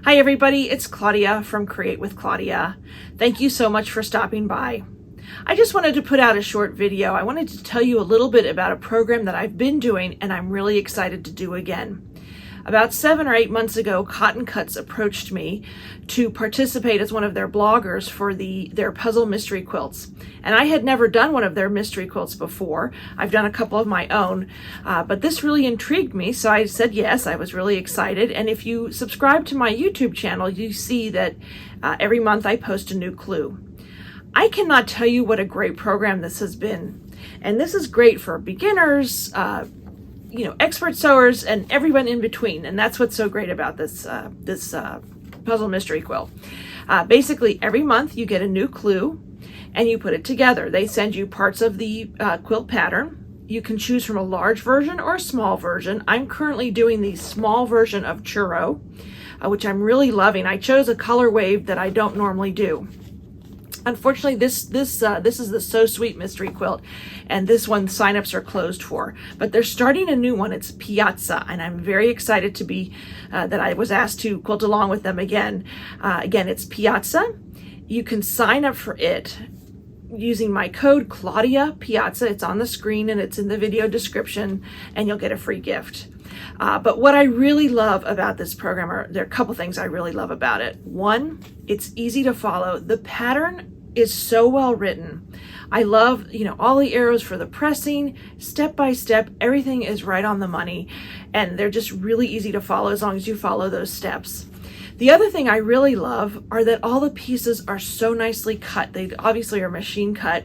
Hi everybody, it's Claudia from Create with Claudia. Thank you so much for stopping by. I just wanted to put out a short video. I wanted to tell you a little bit about a program that I've been doing and I'm really excited to do again. About 7 or 8 months ago, Cotton Cuts approached me to participate as one of their bloggers for their puzzle mystery quilts. And I had never done one of their mystery quilts before. I've done a couple of my own, but this really intrigued me, so I said yes. I was really excited. And if you subscribe to my YouTube channel, you see that every month I post a new clue. I cannot tell you what a great program this has been. And this is great for beginners, expert sewers, and everyone in between. And that's what's so great about this puzzle mystery quilt. Basically, every month you get a new clue and you put it together. They send you parts of the quilt pattern. You can choose from a large version or a small version. I'm currently doing the small version of Churro, which I'm really loving. I chose a color wave that I don't normally do. Unfortunately, this is the So Sweet mystery quilt, and this one signups are closed for. But they're starting a new one. It's Piazza, and I'm very excited to be that I was asked to quilt along with them again. Again, it's Piazza. You can sign up for it using my code Claudia Piazza. It's on the screen and it's in the video description, and you'll get a free gift. But what I really love about this program there are a couple things I really love about it. One, it's easy to follow. The pattern is so well written. I love, all the arrows for the pressing, step by step, everything is right on the money, and they're just really easy to follow as long as you follow those steps. The other thing I really love are that all the pieces are so nicely cut. They obviously are machine cut.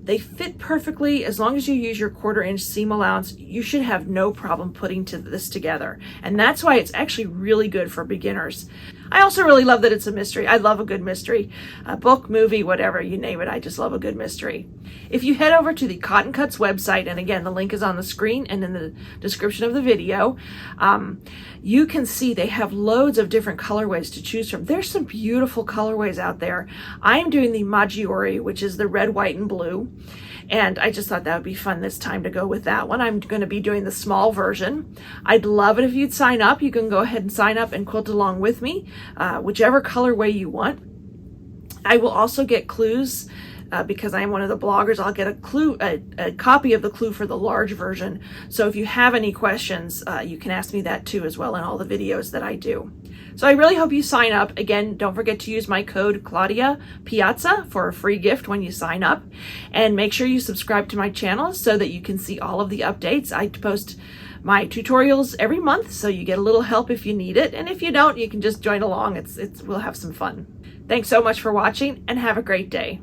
They fit perfectly. As long as you use your 1/4 inch seam allowance, you should have no problem putting this together. And that's why it's actually really good for beginners. I also really love that it's a mystery. I love a good mystery. A book, movie, whatever, you name it. I just love a good mystery. If you head over to the Cotton Cuts website, and again, the link is on the screen and in the description of the video, you can see they have loads of different colorways to choose from. There's some beautiful colorways out there. I'm doing the Maggiore, which is the red, white, and blue. And I just thought that would be fun this time to go with that one. I'm going to be doing the small version. I'd love it if you'd sign up. You can go ahead and sign up and quilt along with me, whichever colorway you want. I will also get clues because I'm one of the bloggers. I'll get a copy of the clue for the large version. So if you have any questions, you can ask me that too as well in all the videos that I do. So I really hope you sign up. Again, don't forget to use my code Claudia Piazza for a free gift when you sign up. And make sure you subscribe to my channel so that you can see all of the updates. I post my tutorials every month, so you get a little help if you need it. And if you don't, you can just join along. We'll have some fun. Thanks so much for watching and have a great day.